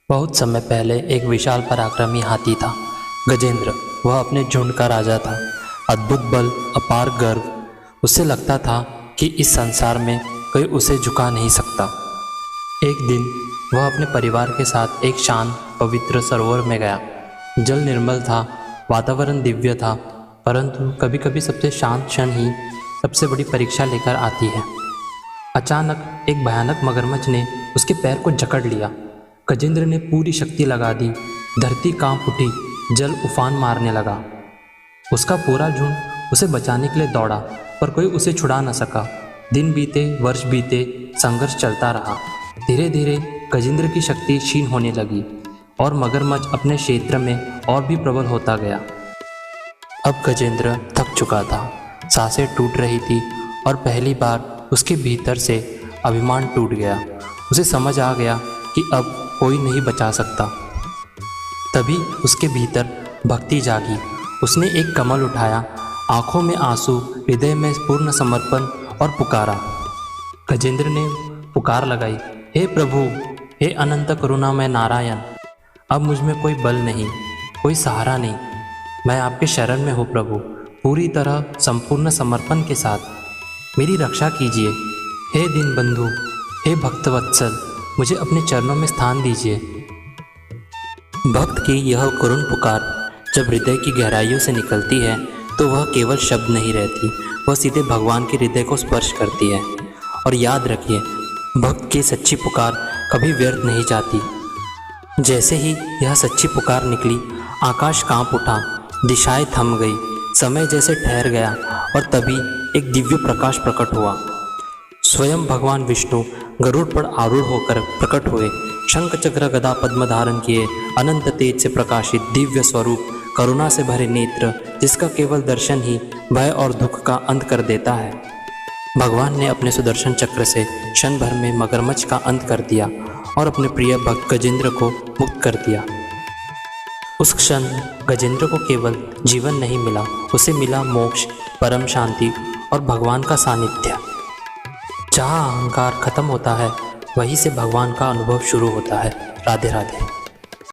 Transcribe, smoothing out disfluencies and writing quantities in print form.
बहुत समय पहले एक विशाल पराक्रमी हाथी था, गजेंद्र। वह अपने झुंड का राजा था। अद्भुत बल, अपार गर्व। उसे लगता था कि इस संसार में कोई उसे झुका नहीं सकता। एक दिन वह अपने परिवार के साथ एक शांत पवित्र सरोवर में गया। जल निर्मल था, वातावरण दिव्य था, परंतु कभी कभी सबसे शांत क्षण ही सबसे बड़ी परीक्षा लेकर आती है। अचानक एक भयानक मगरमच्छ ने उसके पैर को जकड़ लिया। गजेंद्र ने पूरी शक्ति लगा दी। धरती कांप उठी, जल उफान मारने लगा। उसका पूरा झुंड उसे बचाने के लिए दौड़ा, पर कोई उसे छुड़ा न सका। दिन बीते, वर्ष बीते, संघर्ष चलता रहा। धीरे धीरे गजेंद्र की शक्ति क्षीण होने लगी और मगरमच्छ अपने क्षेत्र में और भी प्रबल होता गया। अब गजेंद्र थक चुका था, सांसें टूट रही थी और पहली बार उसके भीतर से अभिमान टूट गया। उसे समझ आ गया कि अब कोई नहीं बचा सकता। तभी उसके भीतर भक्ति जागी। उसने एक कमल उठाया, आंखों में आंसू, हृदय में पूर्ण समर्पण और पुकारा। गजेंद्र ने पुकार लगाई, हे प्रभु, हे अनंत करुणामय नारायण, अब मुझ में कोई बल नहीं, कोई सहारा नहीं। मैं आपके शरण में हूँ प्रभु। पूरी तरह संपूर्ण समर्पण के साथ मेरी रक्षा कीजिए। हे दीनबंधु, हे भक्तवत्सल, मुझे अपने चरणों में स्थान दीजिए। भक्त की यह करुण पुकार जब हृदय की गहराइयों से निकलती है तो वह केवल शब्द नहीं रहती, वह सीधे भगवान के हृदय को स्पर्श करती है। और याद रखिए, भक्त की सच्ची पुकार कभी व्यर्थ नहीं जाती। जैसे ही यह सच्ची पुकार निकली, आकाश कांप उठा, दिशाएं थम गई, समय जैसे ठहर गया और तभी एक दिव्य प्रकाश प्रकट हुआ। स्वयं भगवान विष्णु गरुड़ पर आरूढ़ होकर प्रकट हुए। शंख चक्र गदा पद्म धारण किए, अनंत तेज से प्रकाशित दिव्य स्वरूप, करुणा से भरे नेत्र, जिसका केवल दर्शन ही भय और दुख का अंत कर देता है। भगवान ने अपने सुदर्शन चक्र से क्षण भर में मगरमच्छ का अंत कर दिया और अपने प्रिय भक्त गजेंद्र को मुक्त कर दिया। उस क्षण गजेंद्र को केवल जीवन नहीं मिला, उसे मिला मोक्ष, परम शांति और भगवान का सानिध्य। जहाँ अहंकार खत्म होता है, वहीं से भगवान का अनुभव शुरू होता है। राधे राधे।